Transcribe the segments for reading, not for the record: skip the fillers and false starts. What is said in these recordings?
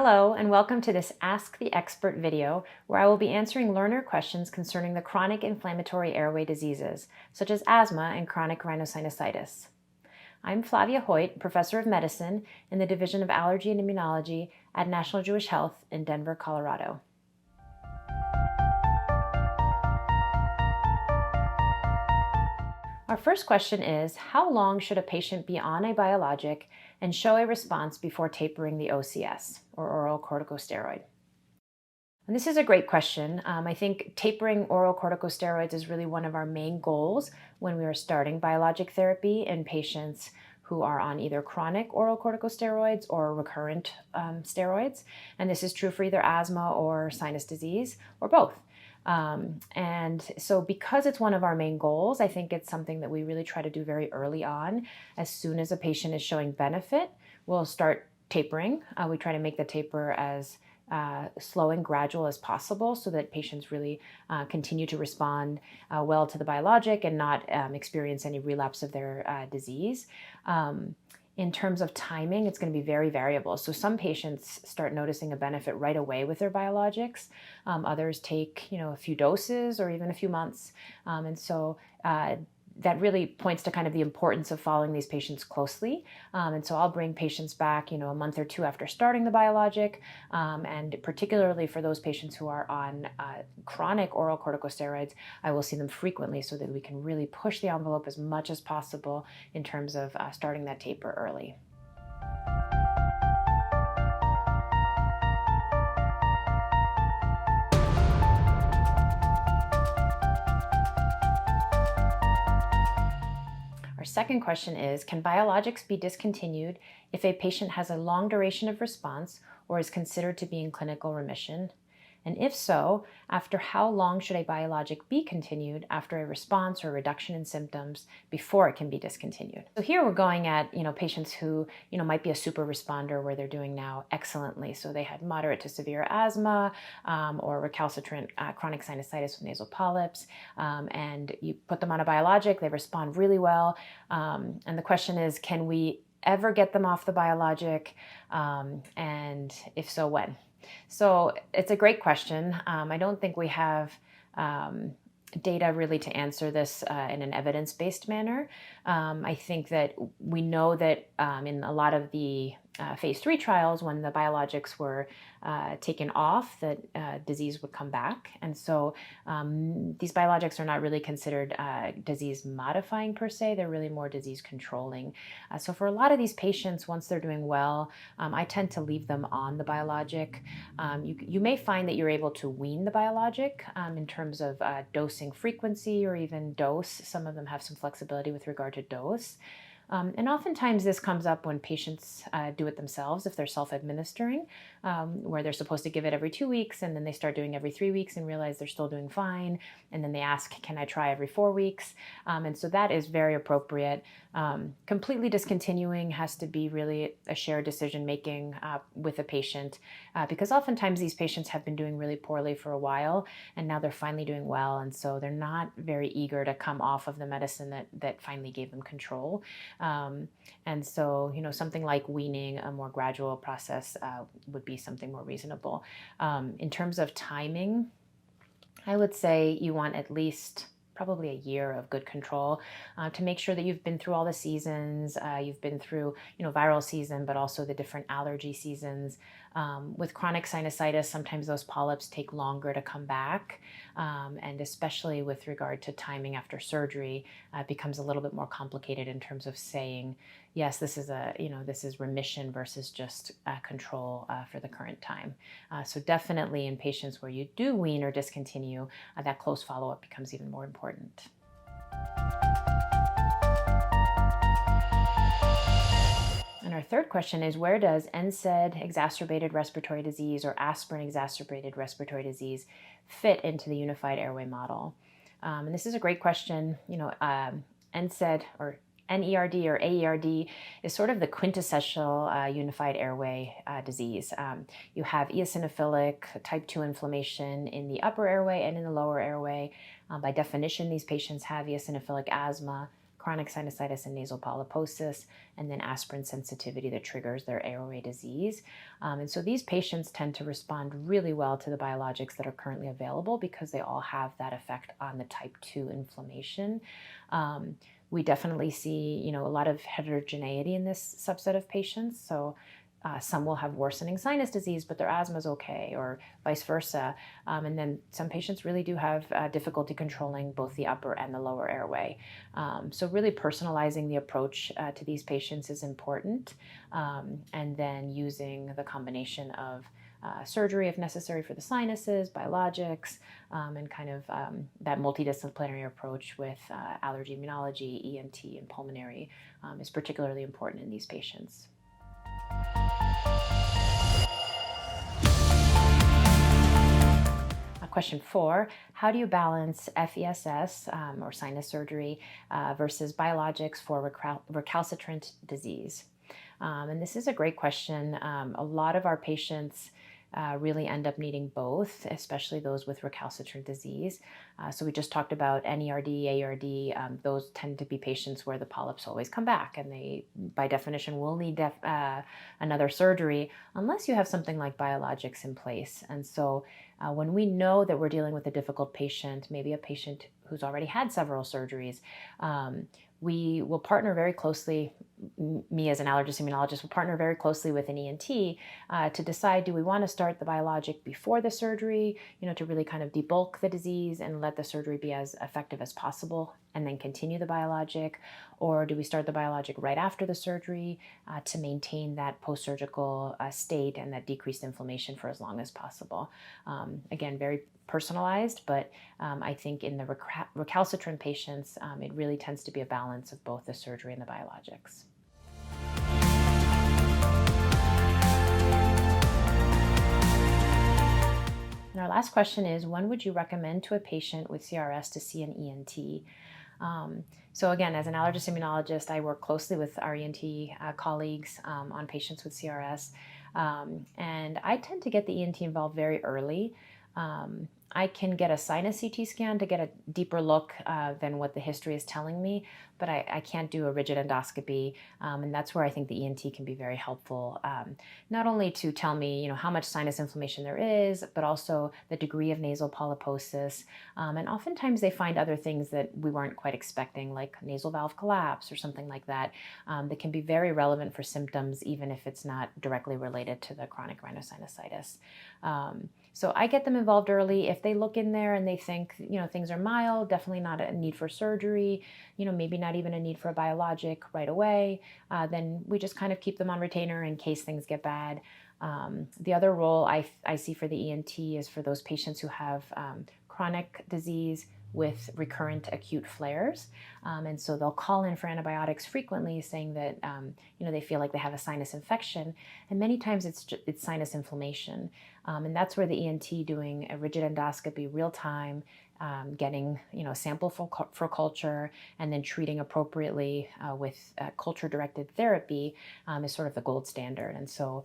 Hello, and welcome to this Ask the Expert video, where I will be answering learner questions concerning the chronic inflammatory airway diseases, such as asthma and chronic rhinosinusitis. I'm Flavia Hoyte, Professor of Medicine in the Division of Allergy and Immunology at National Jewish Health in Denver, Colorado. Our first question is, how long should a patient be on a biologic and show a response before tapering the OCS, or oral corticosteroid? And this is a great question. I think tapering oral corticosteroids is really one of our main goals when we are starting biologic therapy in patients who are on either chronic oral corticosteroids or recurrent steroids. And this is true for either asthma or sinus disease or both. And so because it's one of our main goals, I think it's something that we really try to do very early on. As soon as a patient is showing benefit, we'll start tapering. We try to make the taper as slow and gradual as possible so that patients really continue to respond well to the biologic and not experience any relapse of their disease. In terms of timing, it's going to be very variable. So some patients start noticing a benefit right away with their biologics. Others take, a few doses or even a few months. And so that really points to kind of the importance of following these patients closely. And so I'll bring patients back, a month or two after starting the biologic. And particularly for those patients who are on chronic oral corticosteroids, I will see them frequently so that we can really push the envelope as much as possible in terms of starting that taper early. Our second question is, can biologics be discontinued if a patient has a long duration of response or is considered to be in clinical remission? And if so, after how long should a biologic be continued after a response or reduction in symptoms before it can be discontinued? So here we're going at, patients who, might be a super responder where they're doing now excellently. So they had moderate to severe asthma or recalcitrant chronic sinusitis with nasal polyps, and you put them on a biologic, they respond really well. And the question is, can we ever get them off the biologic? And if so, when? So it's a great question. I don't think we have data really to answer this in an evidence-based manner. I think that we know that in a lot of the phase 3 trials, when the biologics were taken off, that disease would come back. And so these biologics are not really considered disease modifying per se, they're really more disease controlling. So for a lot of these patients, once they're doing well, I tend to leave them on the biologic. You may find that you're able to wean the biologic in terms of dosing frequency or even dose. Some of them have some flexibility with regard to dose. And oftentimes this comes up when patients do it themselves, if they're self-administering, where they're supposed to give it every 2 weeks, and then they start doing every 3 weeks and realize they're still doing fine. And then they ask, can I try every 4 weeks? And so that is very appropriate. Completely discontinuing has to be really a shared decision-making with a patient, because oftentimes these patients have been doing really poorly for a while, and now they're finally doing well. And so they're not very eager to come off of the medicine that finally gave them control. And so, something like weaning, a more gradual process, would be something more reasonable. In terms of timing, I would say you want at least probably a year of good control to make sure that you've been through all the seasons, you've been through, viral season, but also the different allergy seasons. With chronic sinusitis, sometimes those polyps take longer to come back, and especially with regard to timing after surgery, it becomes a little bit more complicated in terms of saying, yes, this is remission versus just control for the current time. So definitely in patients where you do wean or discontinue, that close follow-up becomes even more important. And our third question is, where does NSAID exacerbated respiratory disease or aspirin exacerbated respiratory disease fit into the unified airway model? And this is a great question. NSAID or NERD or AERD is sort of the quintessential unified airway disease. You have eosinophilic type 2 inflammation in the upper airway and in the lower airway. By definition, these patients have eosinophilic asthma, chronic sinusitis and nasal polyposis, and then aspirin sensitivity that triggers their airway disease. And so these patients tend to respond really well to the biologics that are currently available because they all have that effect on the type 2 inflammation. We definitely see, a lot of heterogeneity in this subset of patients. So some will have worsening sinus disease, but their asthma is okay, or vice versa. And then some patients really do have difficulty controlling both the upper and the lower airway. So really personalizing the approach to these patients is important. And then using the combination of surgery if necessary for the sinuses, biologics, and kind of that multidisciplinary approach with allergy, immunology, ENT, and pulmonary is particularly important in these patients. Question 4, how do you balance FESS or sinus surgery versus biologics for recalcitrant disease? And this is a great question. A lot of our patients really end up needing both, especially those with recalcitrant disease. So we just talked about NERD, ARD. Those tend to be patients where the polyps always come back, and they, by definition, will need another surgery unless you have something like biologics in place. And so when we know that we're dealing with a difficult patient, maybe a patient who's already had several surgeries, we will partner very closely, me as an allergist immunologist will partner very closely with an ENT to decide, do we want to start the biologic before the surgery, to really kind of debulk the disease and let the surgery be as effective as possible, and then continue the biologic? Or do we start the biologic right after the surgery to maintain that post-surgical state and that decreased inflammation for as long as possible? Again, very personalized, but I think in the recalcitrant patients, it really tends to be a balance of both the surgery and the biologics. And our last question is, when would you recommend to a patient with CRS to see an ENT? So again, as an allergist immunologist, I work closely with our ENT colleagues on patients with CRS, and I tend to get the ENT involved very early. I can get a sinus CT scan to get a deeper look than what the history is telling me, but I can't do a rigid endoscopy, and that's where I think the ENT can be very helpful, not only to tell me, how much sinus inflammation there is, but also the degree of nasal polyposis, and oftentimes they find other things that we weren't quite expecting, like nasal valve collapse or something like that, that can be very relevant for symptoms, even if it's not directly related to the chronic rhinosinusitis. So I get them involved early. If they look in there and they think, things are mild, definitely not a need for surgery, maybe not even a need for a biologic right away, then we just kind of keep them on retainer in case things get bad. The other role I see for the ENT is for those patients who have chronic disease with recurrent acute flares. And so they'll call in for antibiotics frequently, saying that they feel like they have a sinus infection. And many times it's sinus inflammation. And that's where the ENT doing a rigid endoscopy real time, getting a sample for culture, and then treating appropriately with culture-directed therapy is sort of the gold standard. And so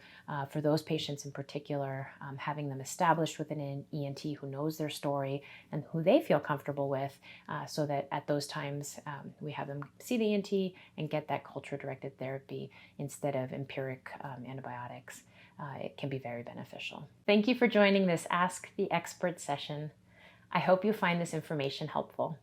for those patients in particular, having them established with an ENT who knows their story and who they feel comfortable with, so that at those times we have them see the ENT and get that culture-directed therapy instead of empiric antibiotics. It can be very beneficial. Thank you for joining this Ask the Expert session. I hope you find this information helpful.